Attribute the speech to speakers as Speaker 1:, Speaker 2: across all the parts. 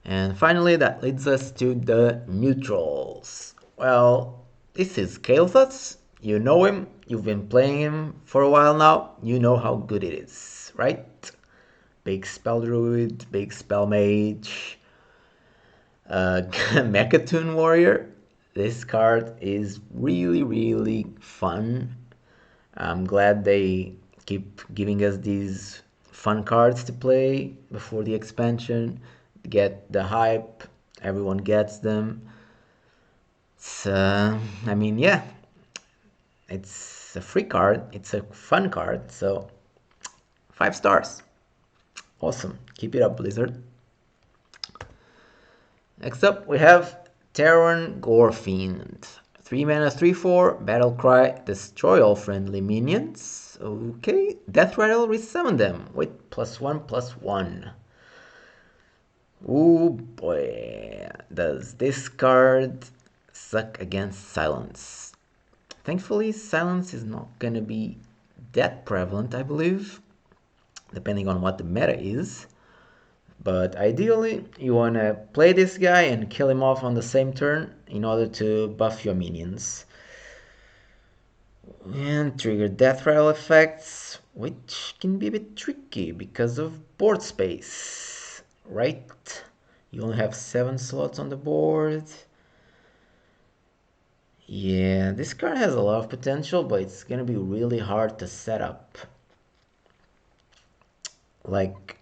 Speaker 1: And finally, that leads us to the neutrals. Well, this is Kael'thas. You know him, you've been playing him for a while now, you know how good it is, right? Big spell druid, big spell mage, Mechatoon warrior. This card is really, really fun. I'm glad they keep giving us these fun cards to play before the expansion. Get the hype, everyone gets them. I mean, yeah, it's a free card, it's a fun card, so 5 stars. Awesome. Keep it up, Blizzard. Next up, we have Terran Gorefiend. 3 mana, 3/4, battle cry, destroy all friendly minions. Okay, Death Rattle, resummon them with +1/+1. Ooh boy, does this card suck against silence. Thankfully, silence is not gonna be that prevalent, I believe, depending on what the meta is. But ideally, you want to play this guy and kill him off on the same turn in order to buff your minions. And trigger death rattle effects, which can be a bit tricky because of board space, right? You only have 7 slots on the board. Yeah, this card has a lot of potential, but it's gonna be really hard to set up. Like,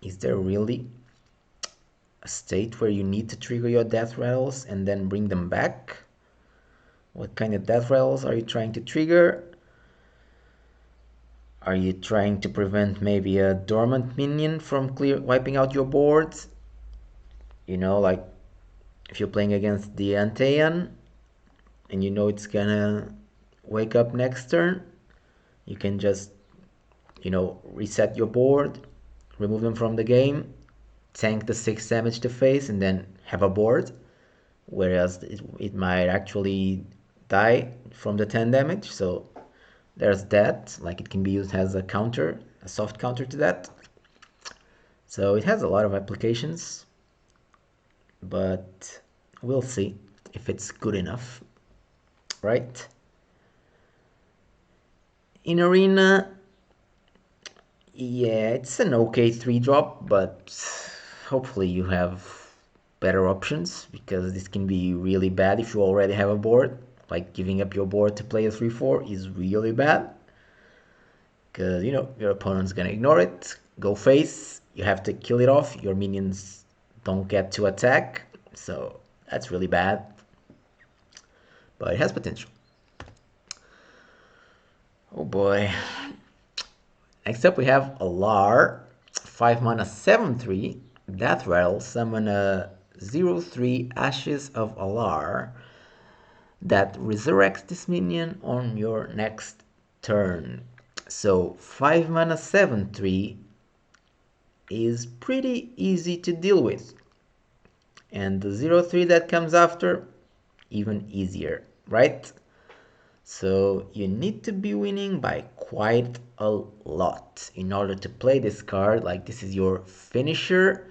Speaker 1: is there really a state where you need to trigger your death rattles and then bring them back? What kind of death rattles are you trying to trigger? Are you trying to prevent maybe a dormant minion from wiping out your board? You know, like if you're playing against the Antean and you know it's gonna wake up next turn, you can just, reset your board, remove them from the game, tank the 6 damage to face, and then have a board. Whereas it might actually die from the 10 damage, so there's that. Like, it can be used as a counter, a soft counter to that. So it has a lot of applications, but we'll see if it's good enough, right? In Arena, yeah, it's an okay 3-drop, but hopefully you have better options, because this can be really bad if you already have a board. Like, giving up your board to play a 3/4 is really bad, because your opponent's gonna ignore it, go face, you have to kill it off, your minions don't get to attack, so that's really bad, but it has potential. Oh boy. Next up we have Alar, 5 mana, 7/3, Death Rattle, summon a 0/3 Ashes of Alar that resurrects this minion on your next turn. So 5 mana, 7/3 is pretty easy to deal with, and the 0/3 that comes after, even easier, right? So you need to be winning by quite a lot in order to play this card. Like, this is your finisher,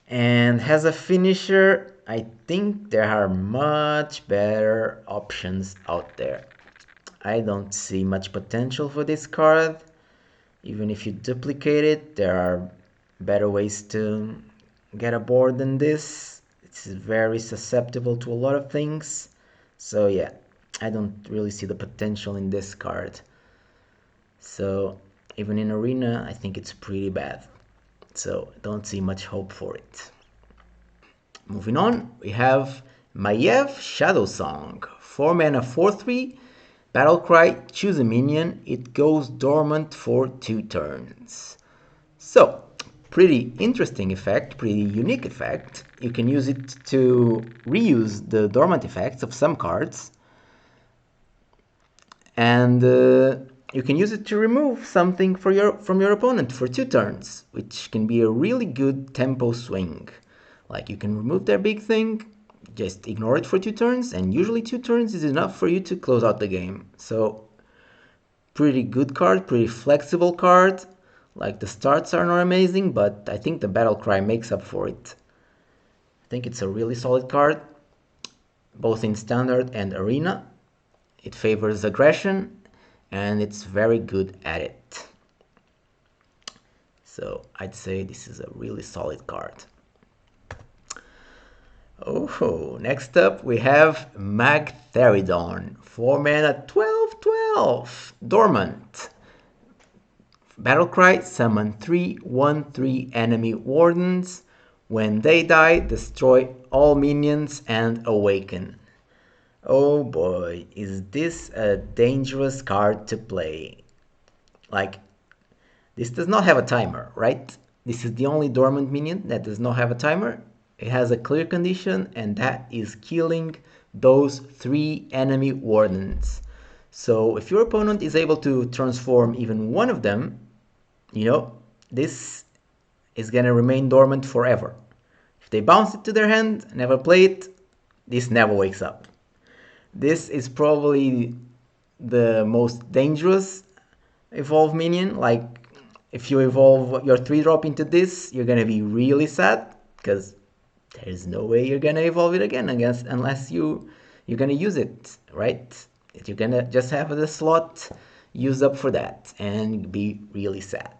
Speaker 1: and as a finisher, I think there are much better options out there. I don't see much potential for this card. Even if you duplicate it, there are better ways to get a board than this. It's very susceptible to a lot of things. So yeah, I don't really see the potential in this card. So even in Arena, I think it's pretty bad. So don't see much hope for it. Moving on, we have Maiev Shadow Song. 4 mana, 4/3, battle cry, choose a minion, it goes dormant for 2 turns. So, pretty interesting effect, pretty unique effect. You can use it to reuse the dormant effects of some cards, and you can use it to remove something from your opponent for 2 turns, which can be a really good tempo swing. Like, you can remove their big thing, just ignore it for 2 turns, and usually 2 turns is enough for you to close out the game. So, pretty good card, pretty flexible card. Like the starts are not amazing, but I think the battle cry makes up for it. I think it's a really solid card, both in standard and arena. It favors aggression and it's very good at it. So I'd say this is a really solid card. Oh, next up we have Magtheridon. 4 mana 12/12. Dormant. Battlecry, summon 3/1/3 enemy wardens. When they die, destroy all minions and awaken. Oh boy, is this a dangerous card to play. Like, this does not have a timer, right? This is the only dormant minion that does not have a timer. It has a clear condition, and that is killing those 3 enemy wardens. So if your opponent is able to transform even one of them, this is gonna remain dormant forever. If they bounce it to their hand, never play it, this never wakes up. This is probably the most dangerous evolve minion. Like, if you evolve your 3-drop into this, you're gonna be really sad, because there's no way you're gonna evolve it again, I guess, unless you're gonna use it, right? You're gonna just have the slot used up for that and be really sad.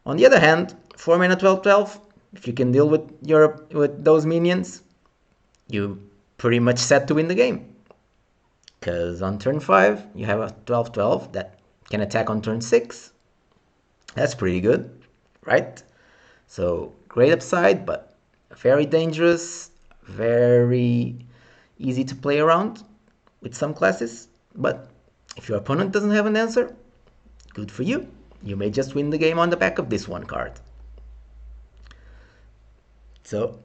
Speaker 1: On the other hand, 4 mana 12/12, if you can deal with those minions, you pretty much set to win the game. Because on turn 5, you have a 12/12 that can attack on turn 6. That's pretty good, right? So great upside, but very dangerous, very easy to play around with some classes. But if your opponent doesn't have an answer, good for you. You may just win the game on the back of this one card. So,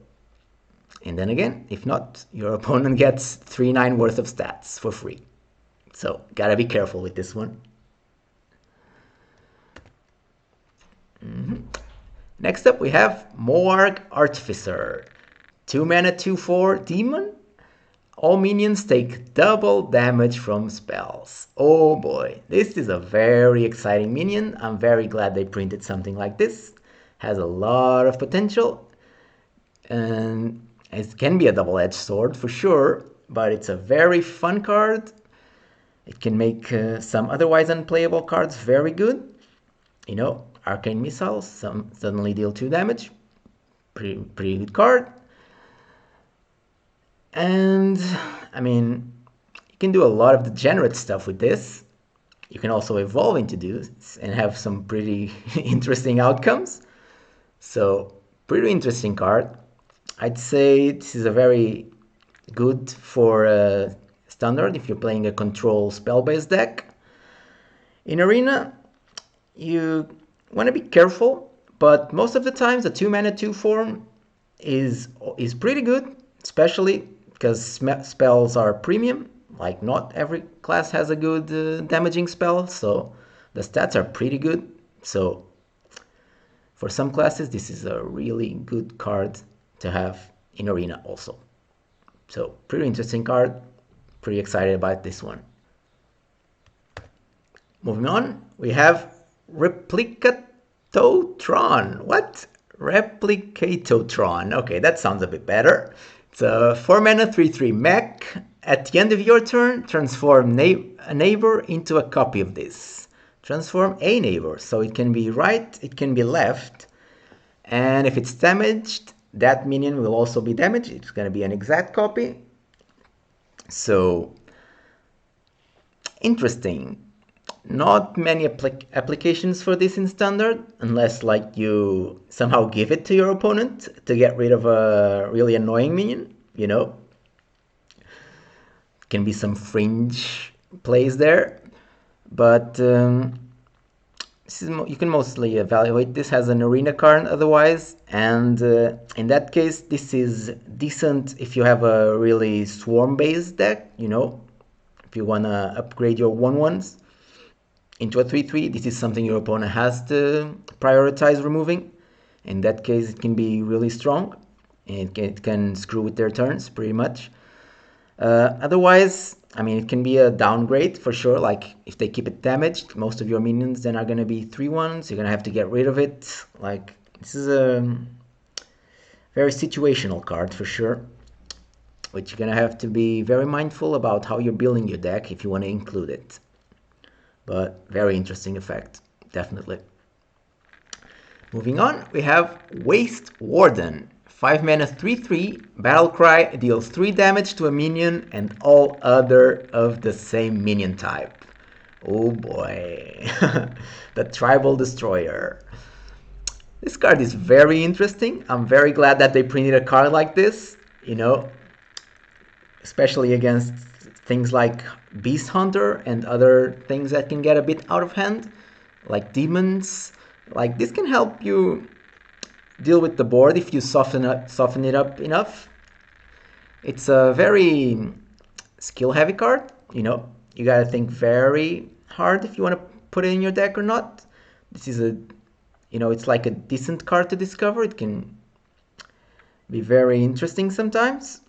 Speaker 1: and then again, if not, your opponent gets 3/9 worth of stats for free. So, gotta be careful with this one. Next up, we have Moarg Artificer. 2 mana 2/4 demon. All minions take double damage from spells. Oh boy, this is a very exciting minion. I'm very glad they printed something like this. Has a lot of potential. And it can be a double-edged sword for sure, but it's a very fun card. It can make some otherwise unplayable cards very good. Arcane Missiles suddenly deal 2 damage. Pretty good card. And, I mean, you can do a lot of degenerate stuff with this. You can also evolve into this and have some pretty interesting outcomes. So, pretty interesting card. I'd say this is a very good for standard if you're playing a control spell-based deck. In arena, you want to be careful, but most of the times the 2 mana 2 form is pretty good, especially because spells are premium. Like, not every class has a good damaging spell, so the stats are pretty good. So for some classes, this is a really good card to have in arena also. So pretty interesting card, pretty excited about this one. Moving on, we have Replicatotron. What? Replicatotron. Okay, that sounds a bit better. It's a 4 mana 3/3 mech. At the end of your turn, transform a neighbor into a copy of this. Transform a neighbor, so it can be right, it can be left. And if it's damaged, that minion will also be damaged. It's going to be an exact copy. So, interesting. Not many applications for this in standard, unless like you somehow give it to your opponent to get rid of a really annoying minion, Can be some fringe plays there, but you can mostly evaluate this as an arena card otherwise, and in that case, this is decent if you have a really swarm-based deck, if you want to upgrade your 1/1s into a 3/3, this is something your opponent has to prioritize removing. In that case, it can be really strong, and it can screw with their turns pretty much. Otherwise, I mean, it can be a downgrade for sure. Like if they keep it damaged, most of your minions then are gonna be 3/1s. You're gonna have to get rid of it. Like this is a very situational card for sure, which you're gonna have to be very mindful about how you're building your deck if you want to include it. But very interesting effect, definitely. Moving on, we have Waste Warden. 5 mana 3/3, Battle Cry deals 3 damage to a minion and all other of the same minion type. Oh boy, the Tribal Destroyer. This card is very interesting. I'm very glad that they printed a card like this, you know, especially against things like Beast Hunter and other things that can get a bit out of hand, like demons. Like this can help you deal with the board if you soften it up enough. It's a very skill heavy card, you know. You gotta think very hard if you want to put it in your deck or not. This is a, you know, it's like a decent card to discover. It can be very interesting sometimes,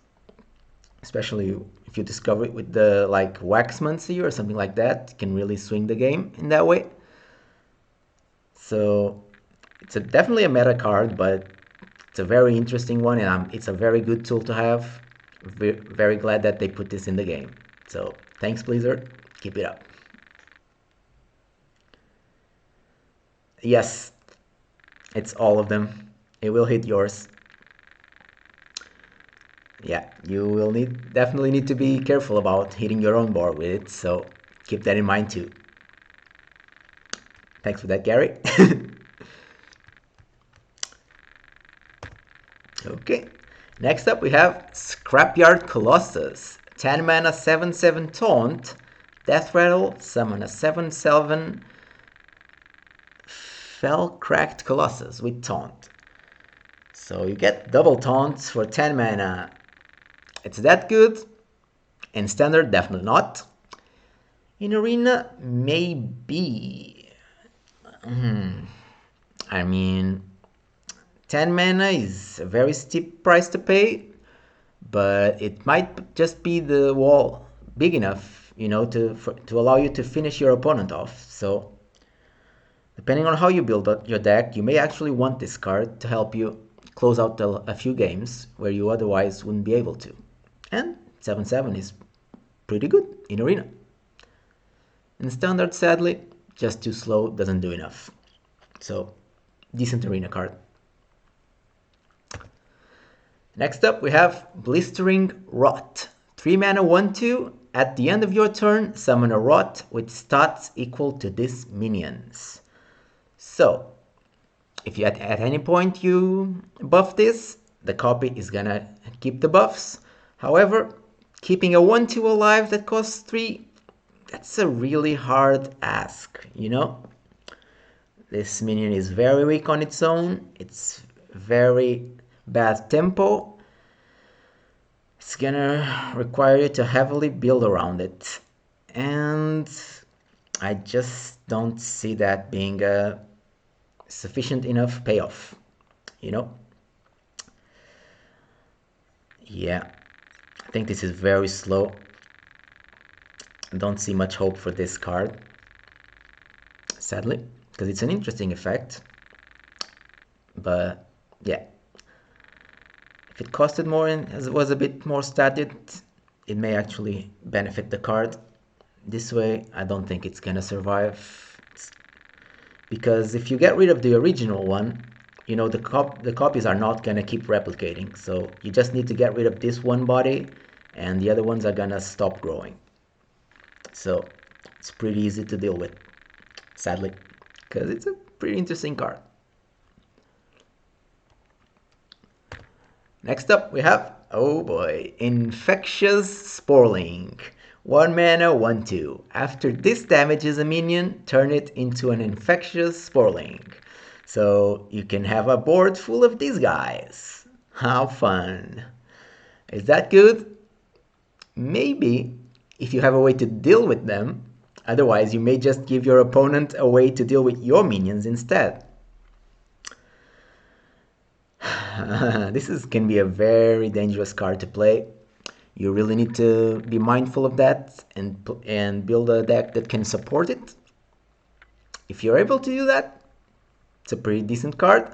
Speaker 1: especially if you discover it with the like Waxmancy or something like that. It can really swing the game in that way. So it's definitely a meta card, but it's a very interesting one, and it's a very good tool to have. Very glad that they put this in the game. So thanks, Blizzard. Keep it up. Yes, it's all of them. It will hit yours. Yeah, you will definitely need to be careful about hitting your own board with it, so keep that in mind too. Thanks for that, Gary. Okay, next up we have Scrapyard Colossus. 10 mana 7/7 taunt, death rattle, summon a 7/7 Fell Cracked Colossus with taunt. So you get double taunts for 10 mana. It's that good. In standard, definitely not. In arena, maybe. I mean, 10 mana is a very steep price to pay, but it might just be the wall big enough, you know, to allow you to finish your opponent off. So, depending on how you build your deck, you may actually want this card to help you close out a few games where you otherwise wouldn't be able to. And 7/7 is pretty good in arena. In standard, sadly, just too slow, doesn't do enough. So, decent arena card. Next up, we have Blistering Rot. 3 mana 1/2. At the end of your turn, summon a Rot with stats equal to this minion's. So, if you at any point you buff this, the copy is gonna keep the buffs. However, keeping a 1/2 alive that costs 3, that's a really hard ask, you know? This minion is very weak on its own. It's very bad tempo. It's gonna require you to heavily build around it. And I just don't see that being a sufficient enough payoff, you know? Yeah, I think this is very slow. I don't see much hope for this card, sadly, because it's an interesting effect. But yeah, if it costed more and was a bit more statted, it may actually benefit the card. This way, I don't think it's gonna survive. Because if you get rid of the original one, you know, the copies are not gonna keep replicating. So you just need to get rid of this one body, and the other ones are gonna stop growing. So it's pretty easy to deal with, sadly, because it's a pretty interesting card. Next up, we have, oh boy, Infectious Sporling. 1 mana, 1/2. After this damages a minion, turn it into an Infectious Sporling. So you can have a board full of these guys. How fun. Is that good? Maybe, if you have a way to deal with them. Otherwise, you may just give your opponent a way to deal with your minions instead. This can be a very dangerous card to play. You really need to be mindful of that and build a deck that can support it. If you're able to do that, it's a pretty decent card.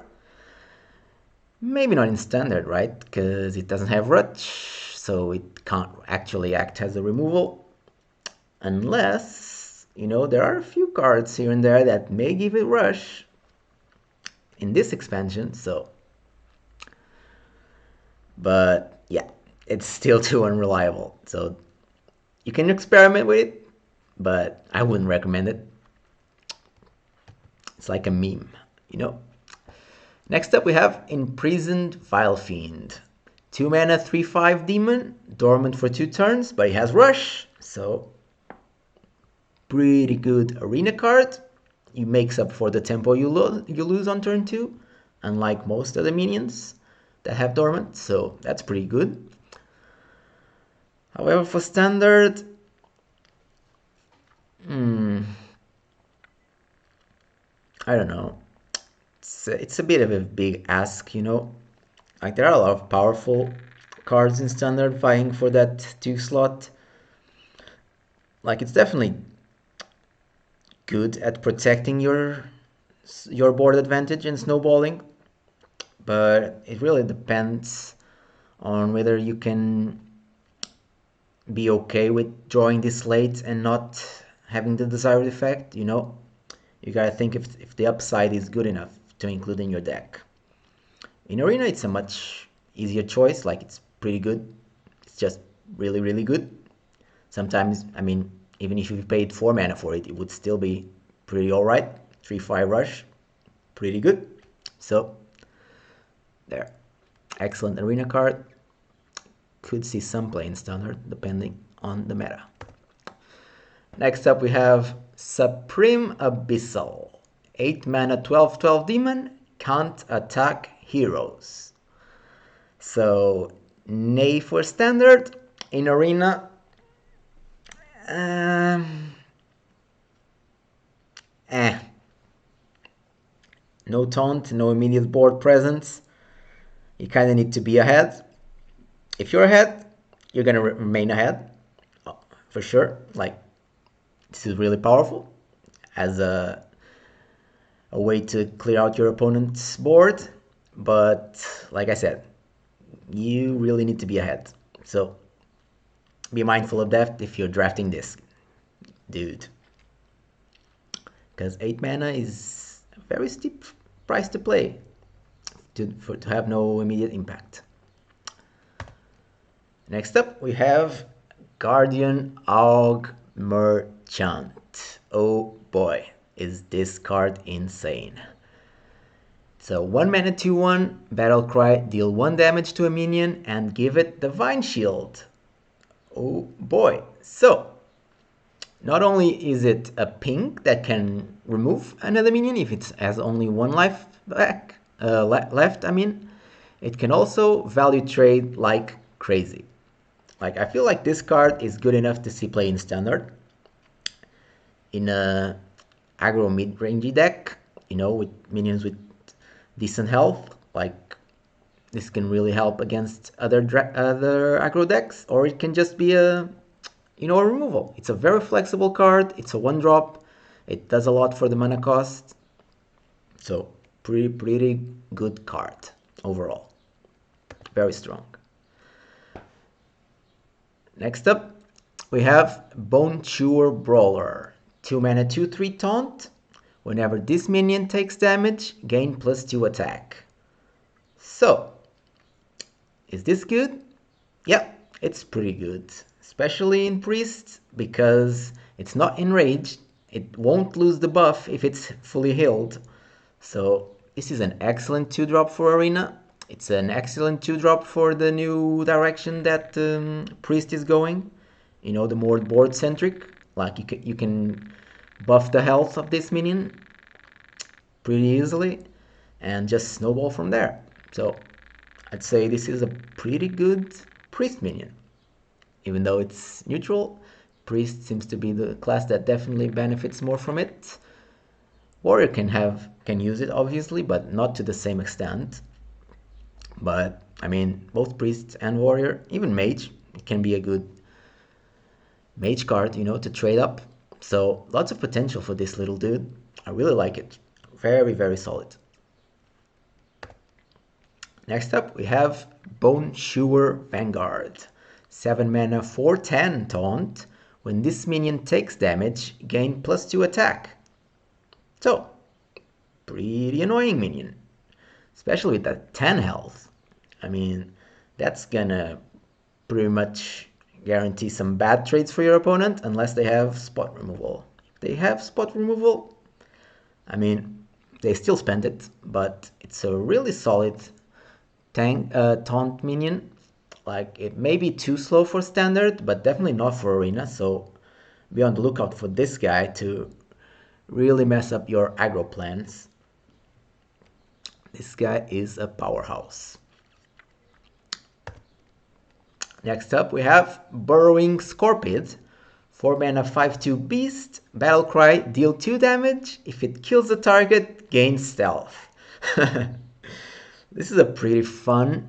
Speaker 1: Maybe not in standard, right? Because it doesn't have Rush, so it can't actually act as a removal. Unless, there are a few cards here and there that may give it Rush in this expansion, so. But yeah, it's still too unreliable. So you can experiment with it, but I wouldn't recommend it. It's like a meme. Next up we have Imprisoned Vile Fiend. 2 mana, 3/5 demon, dormant for 2 turns, but he has Rush, so pretty good arena card. He makes up for the tempo you lose on turn 2, unlike most of the minions that have dormant, so that's pretty good. However, for standard, I don't know. It's a bit of a big ask, Like there are a lot of powerful cards in standard vying for that 2 slot. Like it's definitely good at protecting your board advantage and snowballing, but it really depends on whether you can be okay with drawing this late and not having the desired effect. You gotta think if the upside is good enough to include in your deck. In Arena, it's a much easier choice. Like it's pretty good. It's just really, really good. Sometimes, even if you paid 4 mana for it, it would still be pretty alright. 3/5 Rush, pretty good. So, there. Excellent Arena card. Could see some play in standard, depending on the meta. Next up we have Supreme Abyssal. 8 mana, 12/12 demon, can't attack heroes. So, nay for standard. In Arena, no taunt, no immediate board presence. You kind of need to be ahead. If you're ahead, you're gonna remain ahead, for sure. Like this is really powerful as a way to clear out your opponent's board. But like I said, you really need to be ahead. So be mindful of that if you're drafting this, dude. Because 8 mana is a very steep price to play to have no immediate impact. Next up, we have Guardian Aug Merchant. Oh boy, is this card insane. So 1 mana 2/1, battle cry, deal 1 damage to a minion and give it Divine Shield. Oh boy. So, not only is it a pink that can remove another minion if it has only 1 life left, it can also value trade like crazy. Like, I feel like this card is good enough to see play in standard. In a aggro mid-rangey deck, with minions with decent health. Like, this can really help against other aggro decks. Or it can just be a removal. It's a very flexible card. It's a 1-drop. It does a lot for the mana cost. So, pretty good card overall. Very strong. Next up, we have Bone Chewer Brawler. 2 mana 2/3 taunt. Whenever this minion takes damage, gain +2 attack. So, is this good? Yeah, it's pretty good. Especially in Priest, because it's not enraged. It won't lose the buff if it's fully healed. So, this is an excellent 2-drop for Arena. It's an excellent 2-drop for the new direction that Priest is going. The more board-centric. Like you can buff the health of this minion pretty easily and just snowball from there. So I'd say this is a pretty good Priest minion. Even though it's neutral, Priest seems to be the class that definitely benefits more from it. Warrior can use it obviously, but not to the same extent. But both Priest and Warrior, even Mage, It can be a good mage card, you know, to trade up. So lots of potential for this little dude. I really like it. Very, very solid. Next up, we have Bone Chewer Vanguard. 7 mana, 4/10 taunt. When this minion takes damage, gain +2 attack. So, pretty annoying minion. Especially with that 10 health. I mean, that's gonna pretty much guarantee some bad trades for your opponent unless they have spot removal. If they have spot removal, I mean, they still spend it, but it's a really solid taunt minion. Like, it may be too slow for standard, but definitely not for arena, so be on the lookout for this guy to really mess up your aggro plans. This guy is a powerhouse. Next up we have Burrowing Scorpid. 4 mana 5/2 beast, battle cry, deal 2 damage. If it kills the target, gain stealth. This is a pretty fun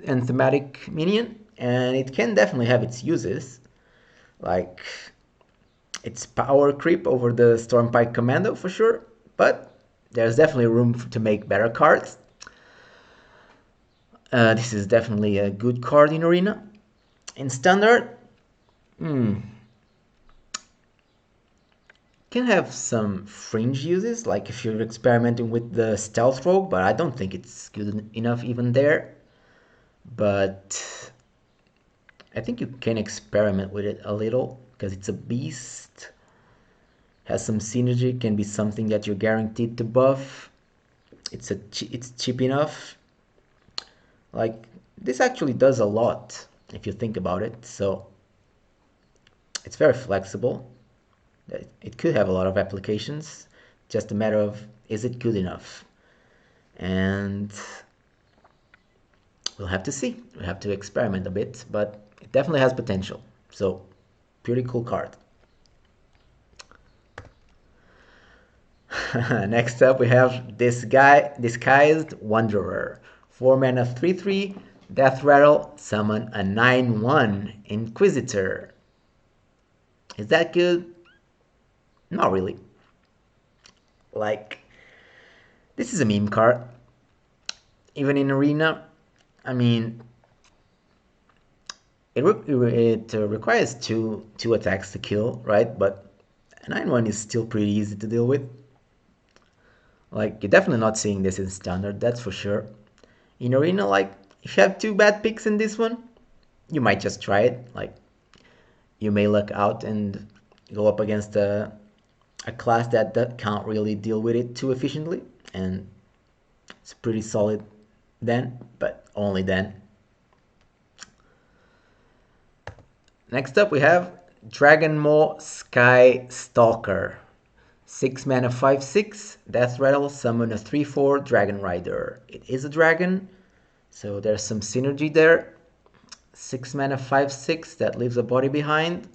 Speaker 1: and thematic minion, and it can definitely have its uses. Like, it's power creep over the Stormpike Commando for sure, but there's definitely room to make better cards. This is definitely a good card in Arena. In Standard, can have some fringe uses, like if you're experimenting with the Stealth Rogue, but I don't think it's good enough even there. But I think you can experiment with it a little, because it's a beast, has some synergy, can be something that you're guaranteed to buff. It's cheap enough. Like, this actually does a lot if you think about it, so it's very flexible. It could have a lot of applications, just a matter of, is it good enough? And we'll have to see. We'll have to experiment a bit, but it definitely has potential. So, pretty cool card. Next up we have this guy, Disguised Wanderer. 4 mana 3/3, Death Rattle, summon a 9/1 Inquisitor. Is that good? Not really. Like, this is a meme card. Even in Arena, I mean, it requires two attacks to kill, right? But a 9/1 is still pretty easy to deal with. Like, you're definitely not seeing this in Standard, that's for sure. In Arena, like, if you have 2 bad picks in this one, you might just try it. Like, you may luck out and go up against a class that can't really deal with it too efficiently, and it's pretty solid then, but only then. Next up we have Dragonmaw Sky Stalker. 6 mana 5/6, Death Rattle, summon a 3/4 Dragon Rider. It is a dragon, so there's some synergy there. 6 mana 5/6 that leaves a body behind.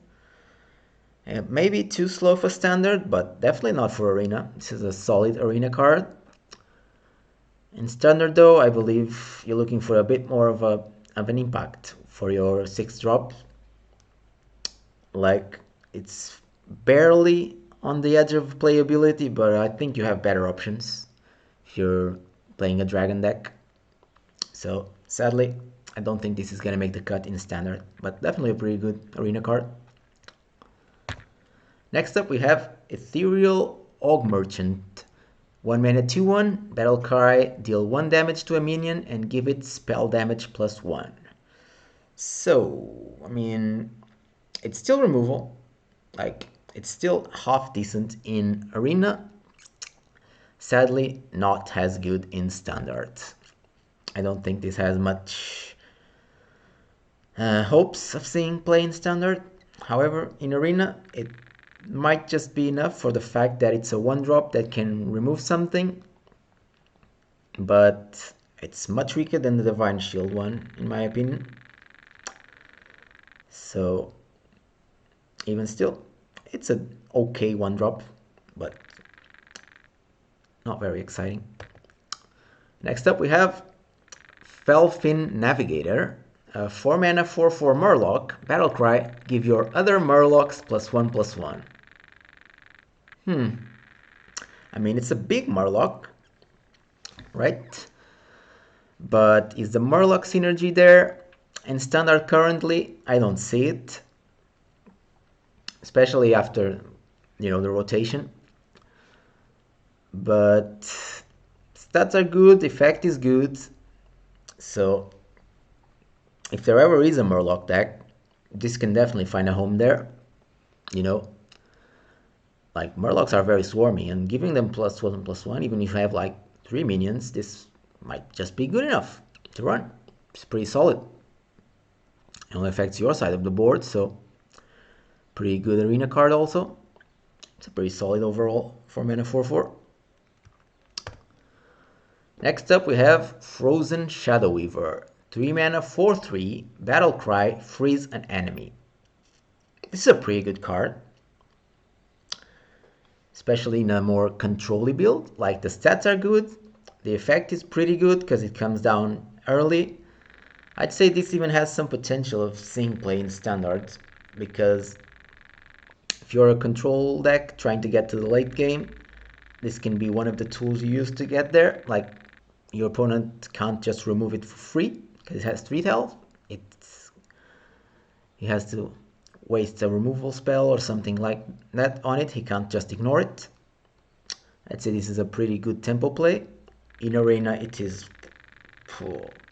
Speaker 1: Maybe too slow for Standard, but definitely not for Arena. This is a solid Arena card. In Standard though, I believe you're looking for a bit more of an impact for your 6-drop. Like, it's barely on the edge of playability, but I think you have better options if you're playing a dragon deck. So sadly, I don't think this is gonna make the cut in Standard, but definitely a pretty good Arena card. Next up we have Ethereal Og Merchant. 1 mana 2/1, battle cry, deal 1 damage to a minion and give it spell damage +1. So, I mean, it's still removal. Like, it's still half decent in Arena. Sadly, not as good in Standard. I don't think this has much hopes of seeing play in Standard. However, in Arena, it might just be enough for the fact that it's a 1-drop that can remove something. But it's much weaker than the Divine Shield one, in my opinion. So, even still, it's an okay 1-drop, but not very exciting. Next up we have Felfin Navigator. 4 mana 4/4 Murloc, Battlecry, give your other Murlocs +1/+1. I mean, it's a big Murloc, right? But is the Murloc synergy there? In Standard currently, I don't see it. Especially after, the rotation. But stats are good, effect is good. So if there ever is a Murloc deck, this can definitely find a home there. Like Murlocs are very swarmy, and giving them +1/+1, even if you have like 3 minions, this might just be good enough to run. It's pretty solid. It only affects your side of the board, so pretty good arena card also. It's a pretty solid overall 4 mana 4/4. Next up we have Frozen Shadow Weaver. 3 mana 4/3, Battle Cry, freeze an enemy. This is a pretty good card. Especially in a more control-y build. Like the stats are good, the effect is pretty good because it comes down early. I'd say this even has some potential of seeing play in Standard, because if you're a control deck trying to get to the late game, this can be one of the tools you use to get there. Like your opponent can't just remove it for free because it has 3 health. He has to waste a removal spell or something like that on it. He can't just ignore it. I'd say this is a pretty good tempo play. In arena it is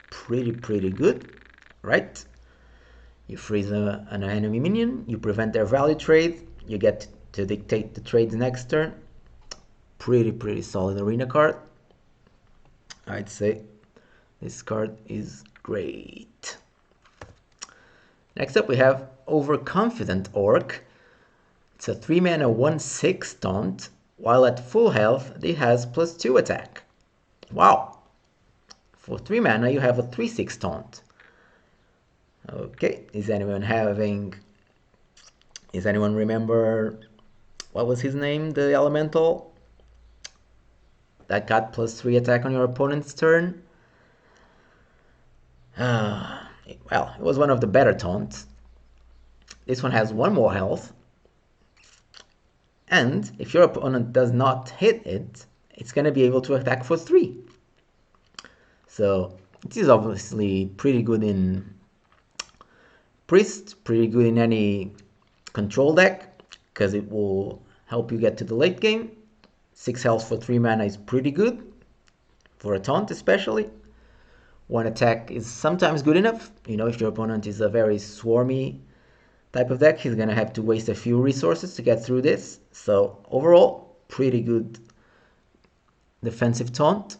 Speaker 1: pretty good, right? You freeze an enemy minion, you prevent their value trade, you get to dictate the trade next turn. Pretty solid arena card. I'd say this card is great. Next up we have Overconfident Orc. It's a 3 mana 1/6 taunt. While at full health, it has +2 attack. Wow! For 3 mana you have a 3/6 taunt. Okay, is anyone remember what was his name, the elemental that got +3 attack on your opponent's turn? Well, it was one of the better taunts. This one has 1 more health, and if your opponent does not hit it, it's going to be able to attack for 3. So it is obviously pretty good in Priest, pretty good in any control deck, because it will help you get to the late game. 6 health for 3 mana is pretty good, for a taunt especially. 1 attack is sometimes good enough. If your opponent is a very swarmy type of deck, he's gonna have to waste a few resources to get through this. So overall, pretty good defensive taunt,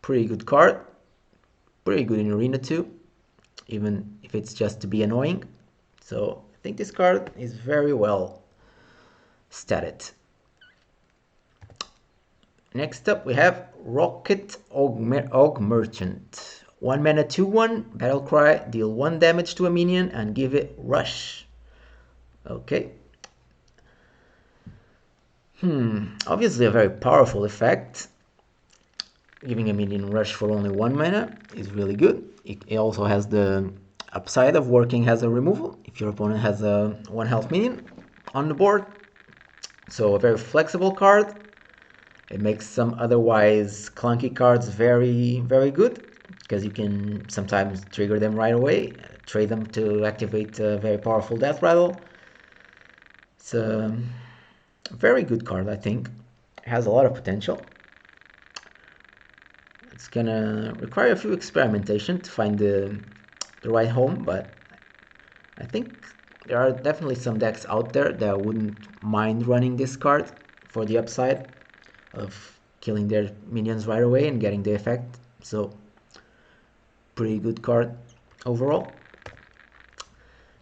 Speaker 1: pretty good card, pretty good in arena too, even if it's just to be annoying. So I think this card is very well statted. Next up we have Rocket Og Merchant. 1 mana 2/1, Battle Cry, deal 1 damage to a minion and give it Rush. Okay. Obviously a very powerful effect. Giving a minion Rush for only 1 mana is really good. It also has the upside of working as a removal if your opponent has a 1 health minion on the board. So a very flexible card. It makes some otherwise clunky cards very good, because you can sometimes trigger them right away, trade them to activate a very powerful death rattle. It's a very good card, I think. It has a lot of potential. It's gonna require a few experimentation to find the right home, but I think there are definitely some decks out there that wouldn't mind running this card for the upside of killing their minions right away and getting the effect. So pretty good card overall.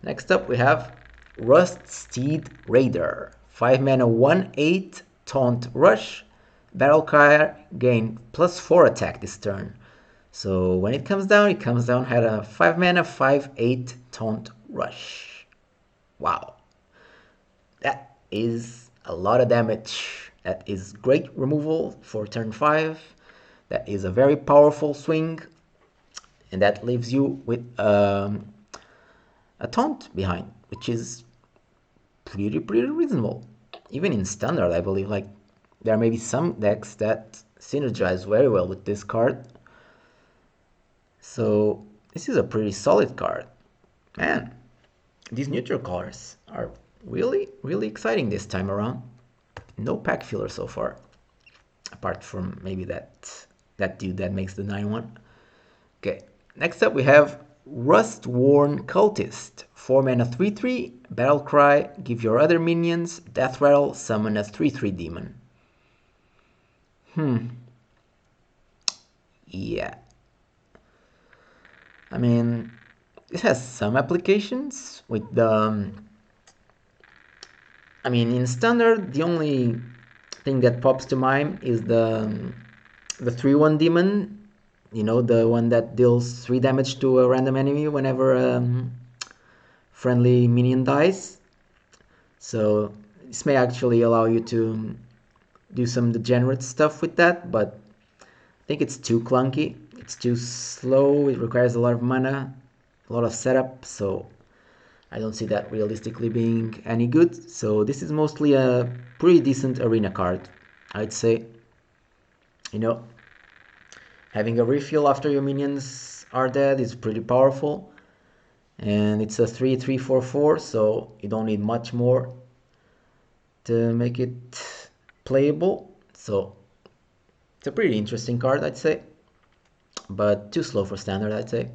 Speaker 1: Next up we have Ruststeed Raider. 5 mana 1/8 taunt rush. Battle Cry gain +4 attack this turn. So when it comes down at a 5 mana 5/8 taunt rush. Wow. That is a lot of damage. That is great removal for turn 5. That is a very powerful swing. and that leaves you with a taunt behind, which is pretty reasonable. Even in standard, I believe, like there may be some decks that synergize very well with this card. So this is a pretty solid card. Man, these neutral colors are really exciting this time around. No pack filler so far, apart from maybe that dude that makes the 9/1. Okay, next up we have Rust-Worn Cultist. 4 mana 3/3, Battle Cry, give your other minions Death Rattle, summon a 3/3 demon. Yeah. I mean, this has some applications with the I mean, in standard, the only thing that pops to mind is the 3/1 demon. You know, the one that deals 3 damage to a random enemy whenever friendly minion dies. So this may actually allow you to do some degenerate stuff with that, but I think it's too clunky. It's too slow. It requires a lot of mana, a lot of setup. So I don't see that realistically being any good. So this is mostly a pretty decent arena card, I'd say. You know, having a refill after your minions are dead is pretty powerful. And it's a 3/3/4/4, so you don't need much more to make it playable. So it's a pretty interesting card, I'd say. But too slow for standard, I'd say.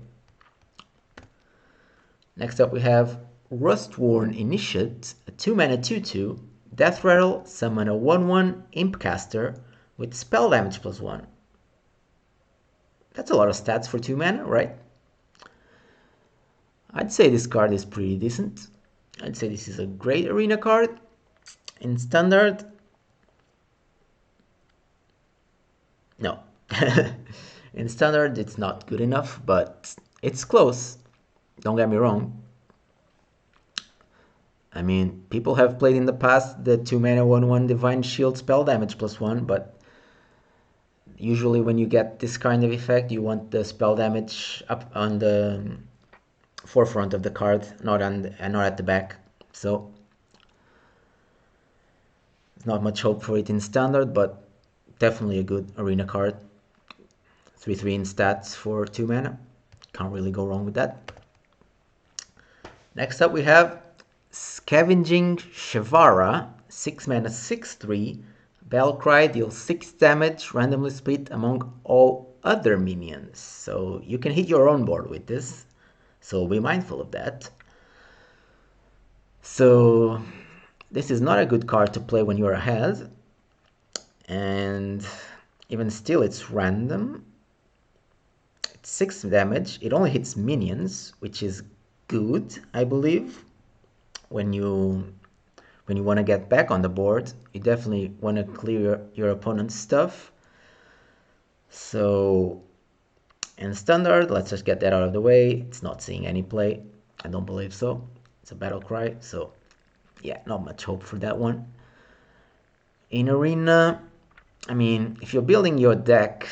Speaker 1: Next up we have Rust-Worn Initiate, a 2 mana 2/2, Death Rattle, summon a 1/1 Impcaster with spell damage +1. That's a lot of stats for 2 mana, right? I'd say this card is pretty decent. I'd say this is a great arena card. In standard, no. In standard, it's not good enough, but it's close. Don't get me wrong. I mean, people have played in the past the 2 mana 1/1 Divine Shield spell damage +1, but usually when you get this kind of effect, you want the spell damage up on the forefront of the card, not at the back. So there's not much hope for it in standard, but definitely a good arena card. 3/3 in stats for 2 mana. Can't really go wrong with that. Next up we have Scavenging Shavara, 6 mana 6/3. Battlecry deals 6 damage, randomly split among all other minions. So you can hit your own board with this. So be mindful of that. So this is not a good card to play when you're ahead. And even still, it's random. It's 6 damage. It only hits minions, which is good, I believe. When you want to get back on the board, you definitely want to clear your opponent's stuff. So in standard, let's just get that out of the way. It's not seeing any play. I don't believe so. It's a battle cry, so yeah, not much hope for that one. In arena, I mean, if you're building your deck,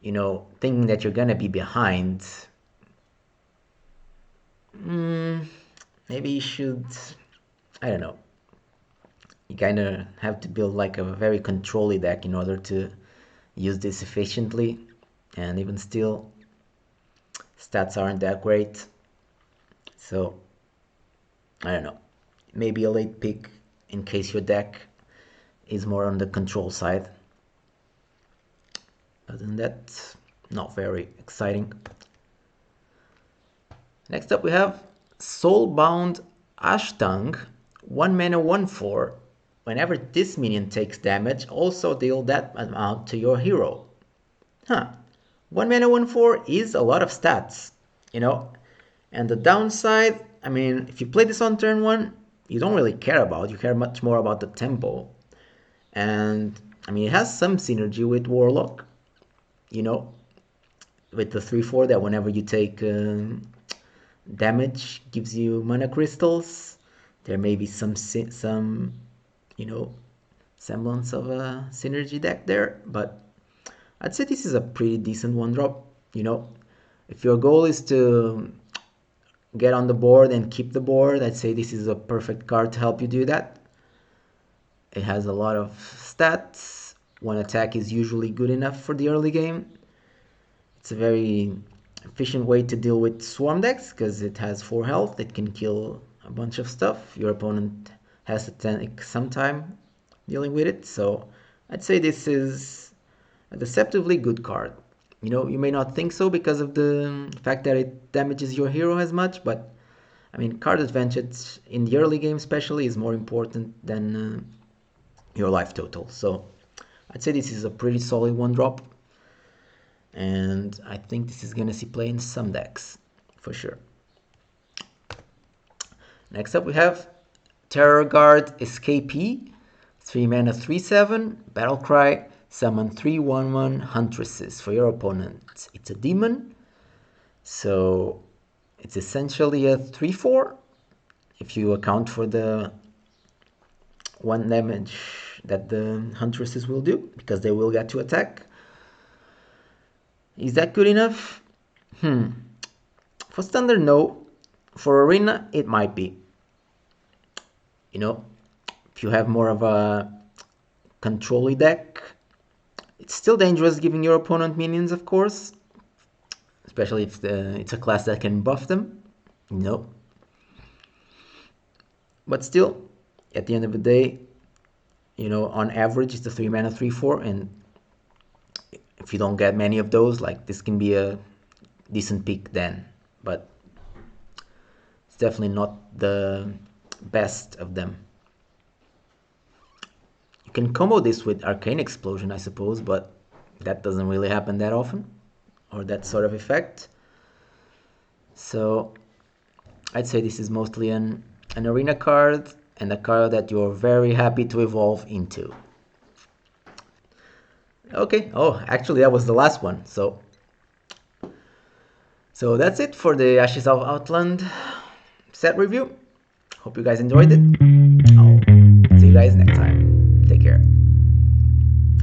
Speaker 1: you know, thinking that you're gonna be behind, maybe you should, I don't know. You kind of have to build like a very controlly deck in order to use this efficiently, and even still, stats aren't that great. So I don't know, maybe a late pick in case your deck is more on the control side. Other than that, not very exciting. Next up we have Soulbound Ashtang, 1 mana 1/4. Whenever this minion takes damage, also deal that amount to your hero. 1 mana 1/4 is a lot of stats, you know. And the downside, I mean, if you play this on turn 1, you don't really care about. You care much more about the tempo. And I mean, it has some synergy with Warlock, you know, with the 3/4 that whenever you take damage gives you mana crystals. There may be some you know, semblance of a synergy deck there, but I'd say this is a pretty decent 1-drop, you know. If your goal is to get on the board and keep the board, I'd say this is a perfect card to help you do that. It has a lot of stats. One attack is usually good enough for the early game. It's a very efficient way to deal with swarm decks because it has 4 health. It can kill a bunch of stuff. Your opponent has to take some time dealing with it. So I'd say this is a deceptively good card. You know, you may not think so because of the fact that it damages your hero as much, but I mean, card advantage in the early game especially is more important than your life total. So I'd say this is a pretty solid 1-drop, and I think this is gonna see play in some decks for sure. Next up we have Terror Guard Escapee, 3 mana 3/7, Battle Cry, summon 3/1/1 Huntresses for your opponent. It's a demon, so it's essentially a 3/4 if you account for the 1 damage that the Huntresses will do, because they will get to attack. Is that good enough? For Standard, no. For Arena, it might be. You know, if you have more of a control-y deck, it's still dangerous giving your opponent minions, of course, especially if it's a class that can buff them. No. But still, at the end of the day, you know, on average, it's a 3 mana 3/4, and if you don't get many of those, like, this can be a decent pick then, but it's definitely not the best of them. You can combo this with Arcane Explosion, I suppose, but that doesn't really happen that often, or that sort of effect. So I'd say this is mostly an arena card, and a card that you're very happy to evolve into. Okay, oh, actually that was the last one. So that's it for the Ashes of Outland set review. Hope you guys enjoyed it. I'll see you guys next time.